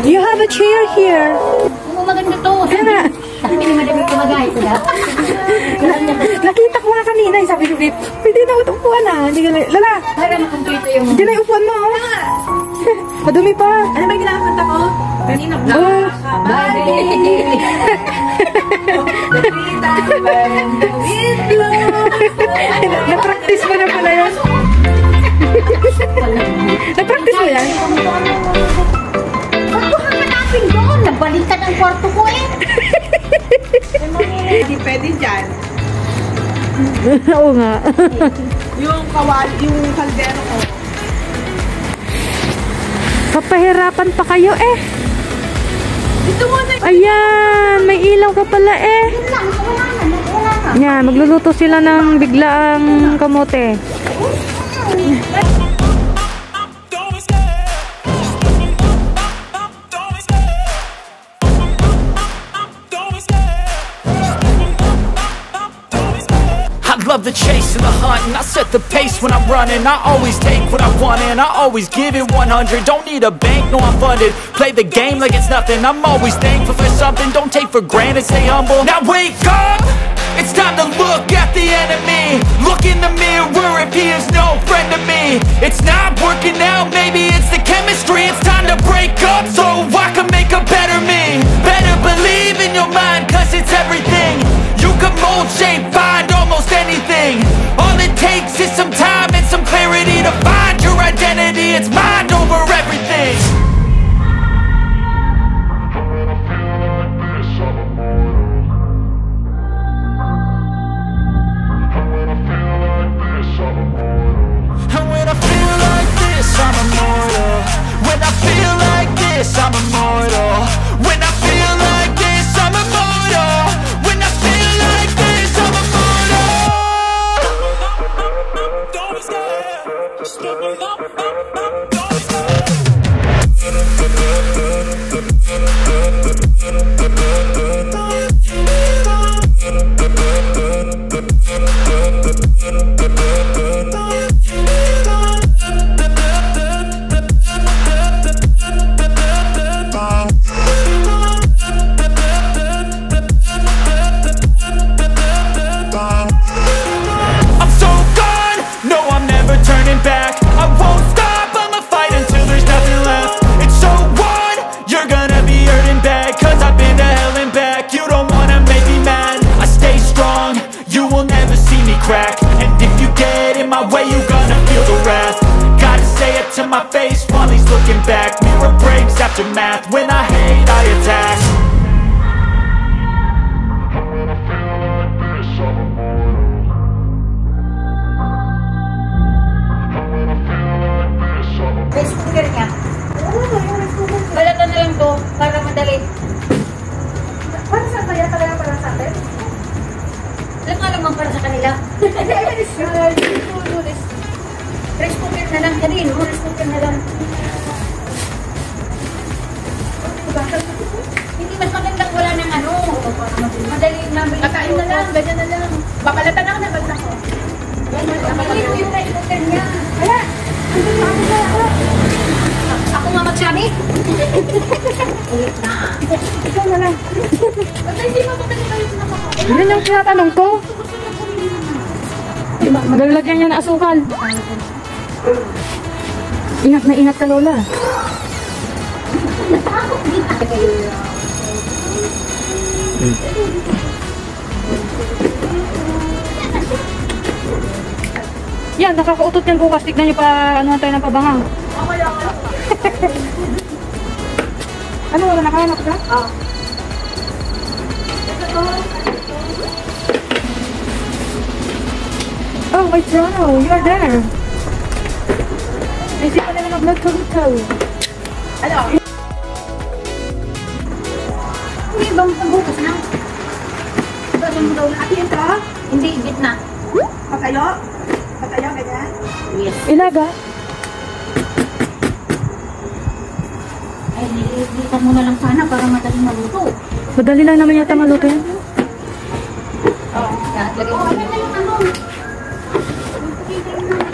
You have a chair here. Maganda to. Sabi ni madami kumagay ko na. Nakita ko nga kanina, sabi ko, pwede na utupuan na. Hindi ka na, lala. Para makumpleto yung... Hindi na upuan mo. Madumi pa. Ano ba yung kinakanta ko? Kanina vlog. Oh. Na-practice mo na pala yan. Na-practice mo yan? Ba't ko hanapin doon? Nabaliktad ang kwarto ko eh. Hindi pwede dyan. Oo nga. Yung kawali, yung kaldero ko. Papahirapan pa kayo eh. Dito mo na. Ayan, may ilaw ka pala eh. Yun lang, wala na. Yan, magluluto sila ng biglaang kamote. Love the chase and the hunt, and I set the pace when I'm running. I always take what I want and I always give it 100. Don't need a bank, no I'm funded. Play the game like it's nothing. I'm always thankful for something. Don't take for granted, stay humble. Now wake up, it's time to look at the enemy. Look in the mirror if he is no friend to me. It's not working out, maybe it's the chemistry. It's time to break up so I can make a better me. Better believe in your mind, cause it's everything. You can mold, shape, find almost anything. All it takes is some time and some clarity to find your identity. It's mind over everything. And when I feel like this, I'm immortal. When I feel like this, I'm immortal. When I feel like this, I'm immortal. When I feel like this, I'm immortal. Don't be scared. Just double up, don't be turning back. I won't stop, I'ma fight until there's nothing left. It's so on, you're gonna be hurting bad, cause I've been to hell and back. You don't wanna make me mad, I stay strong, you will never see me crack. And if you get in my way, you're gonna feel the wrath. Gotta say it to my face while he's looking back. Mirror breaks after math, when I hate I attack. Rice cooker niya. Balatan na lang to para madali. Para sa kaya talaga para sa atin? Alam nga naman para sa kanila. Rice cooker na lang. Kanil, rice cooker na lang. Hindi mas magandang wala ng ano. Madali namin. Kakain na lang, ganyan na lang. Babalatan ako na balatan ko. Hindi yung rice cooker niya. Kaya, Ako nga magsabi. Ulit na. ikaw na lang. Basta hindi mo magaling kayo sinakakain. Yan yung tinatanong ko. Magalagyan niya na asukal. Ingat na ingat ka, Lola. Yan, nakakautot yan bukas. Tignan niyo pa, ano tayo ng pabangang. Ano, wala nakahanap ka? Oh, my Jono, you're there. Naisip ko na lang mag-vlog to. Ano? Hindi bang pagbukas na? Basan mo daw na atin ito? Hindi, gitna. Patayo? Patayo, ganyan? Yes. Ilaga? Ay, nililitan mo na lang sana para madaling maluto. Madali lang naman yata maluto yan.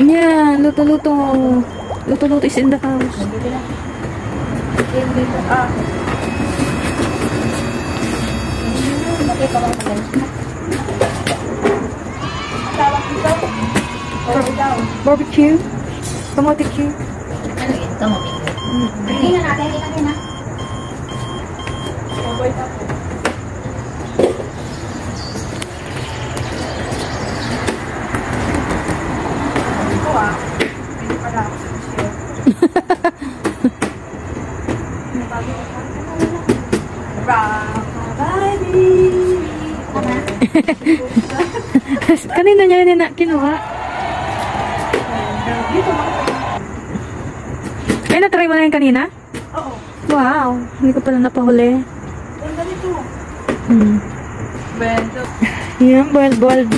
Yeah, luto-luto. Luto-luto is in the house. Barbecue. Kamote Q. Ano yun? Kamote. Hindi na natin. Hindi na. Kanina niya yun na kinuha. Ay, na-try mo na yun kanina? Oo. Wow, hindi ko pala napahuli. Ganda nito. Bento. Yan, boiled.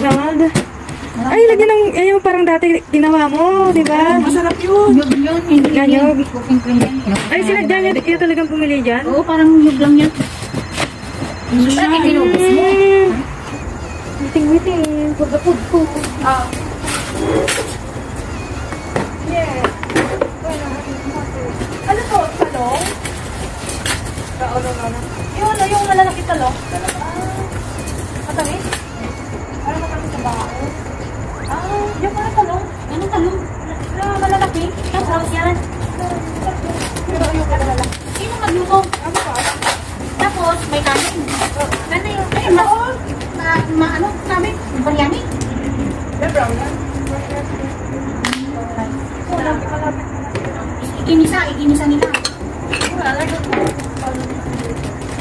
Ay, lagyan ng, ayun, parang dati ginawa mo, di ba? Masarap yun. Yug yun. Hindi Ganyog. cooking cream yan. Ay, sinadya niya, yun talagang pumili dyan? Oo, parang yug lang yan. Bakit kinubos mo? Witing. Pagkapod ko. Yeah. Ano to? Talong? Yung malalaki talong? Matamis? Parang matamis sa bao. Yung mga talong? Anong talong? Na malalaki? Tapos yan. Pero yung malalaki. Sino magluto? Ano ba? Tapos may kanin. Ganda yun. Ay, ano sabi? Biryani. The brown yan. Ikinisa nila.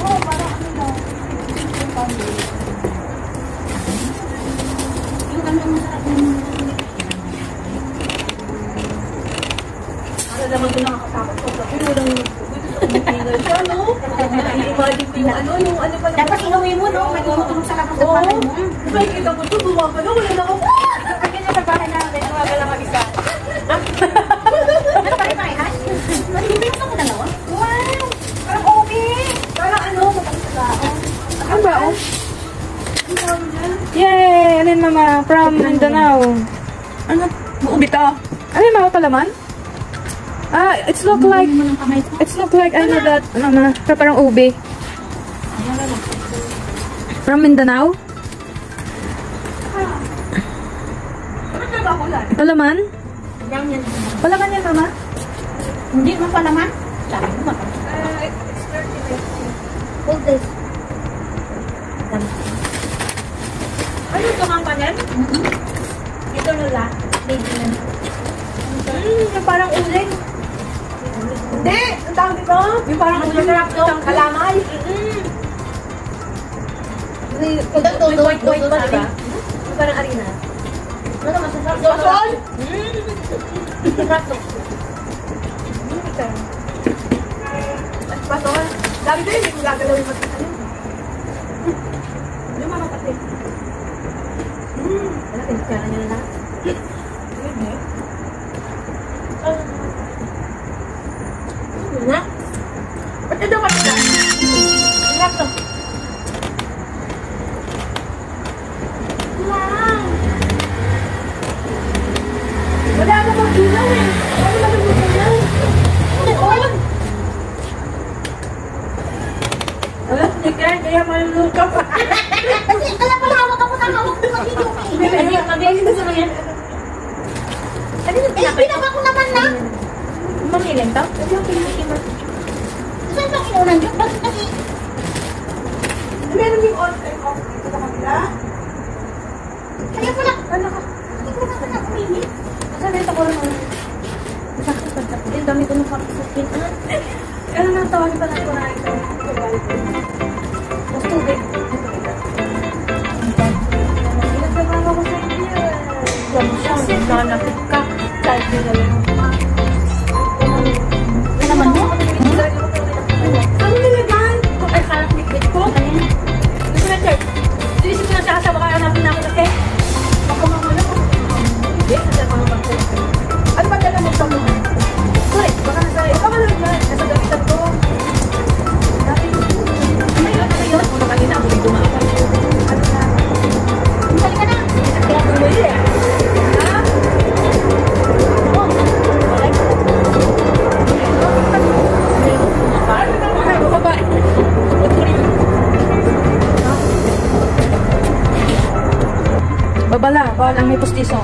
Oo, parang ano na. Yung ganda masarap yung Ano naman ito nakakatakot ko. Pero walang Pilipinas siya, no? I-imagine ko yung ano pala. dapat inuwi mo, no? May tumutulong sa labas ng Oo. bahay mo. Diba, kita ko ito, bumaba na, wala na ako. Ganyan sa bahay namin, wala lang mag-isa. Nagpare-parehan? Hindi mo sa dalawa? Wow! Parang okay. Parang ano, matamis sa tao. Ano ba, oh? Ang tawag dyan? Yay! Ano yun, mama? From Mindanao. Ano? Buubita. Ano yun, mama, palaman? It's look like, I know that, mama, parang ube. From Mindanao? Ano ba ako lang? Palaman? Yan. Palaman yan, mama? Hindi mo pa naman? Sabi mo ba? It's 30 minutes. Hold this. Ano ito ang panyan? Ito nila. Lady na. Yung parang uling. Hindi! Ang tawag dito? Yung parang uling na ng kalamay. May white ba, diba? Yung parang arena. Ano masasarap? Sosol! Masasarap to. At pasol. Sabi ko hindi ko gagalawin magkakalim. Yung mga kapatid. Ano, pinagkara nyo na lahat? Hindi. Na? Ba't ito ba nila? Masarap to. Wala na bang ilaw eh. Wala na bang ilaw. Oo. Wala, hindi kaya maluluto pa. Kasi alam mo, hawak ako ng hawak ko kasi yung Mabilis na sa yan. pinaka ko naman na. Mamilin to? Saan ba kinunan yun? Bakit kasi? Meron yung on and off dito sa kanila. Kaya pala. Ano ka? Hindi ko na pala umiinit. Saan ito ko naman? Sakit pa sa putin. Dami ko nung kapisukin. Ano nang tawagin pa natin na ito? Mas tubig. Pinagsabawa ko sa inyo. Kasi Nanakit ka. Kahit din na lang. ano naman mo? Ano nilagay? Ay, kalak likit ko. Gusto na, Church. Sinisip ko na siya kasama kaya natin namin kasi. Baka mamala ko. Hindi, nasa pangabang. Ano ba dala mo sa mga? Sorry, baka nasa gamitan ko. Dati, ano yun? Bawal ang may pustiso.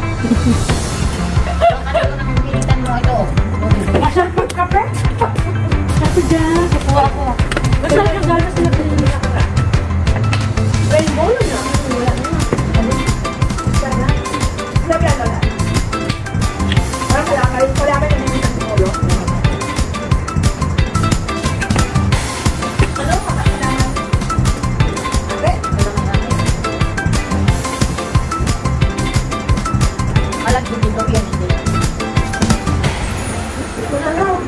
Nakikita mo ito. Masarap magkape? Sabi dyan. Kukuha ko. Masarap yung galas na pinili na ka. Rainbow na. Wala na. Sana. Sabi ano na. Parang wala ka na nilitan ng ulo. Ano? Kakailangan. Okay? Alam ko dito yan. Ito na lang.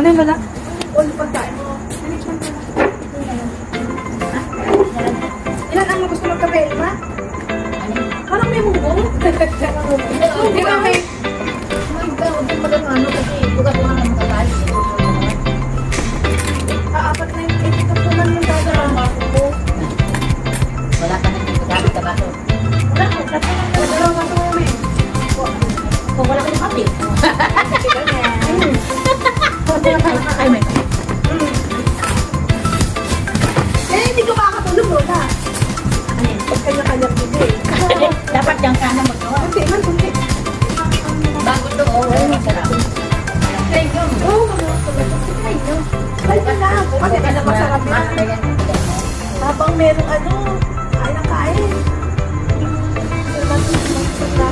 Ano yung wala? All pagkain mo. Ilan ang gusto magkape? 5? Parang may munggo. Hindi ba may... Huwag mo lang ano kasi bukas mo naman makakalit. Apat na yung ito naman yung gagawin ko. Wala ka nang gamit ka ba ito? Wala ko. Dalawang baso mo may. Kung wala ka yung kape. Ay, may. Eh, hindi ko makakatulog, Lola. Ano yun? Pag kanya-kanyang bigay. Dapat yung sana magawa. Kunti man, kunti. Bago ito, oo, masarap. Thank you. Oo, thank you. Ay, na. Kasi kada masarap yan. Habang merong ano, kain ang kain. Masarap.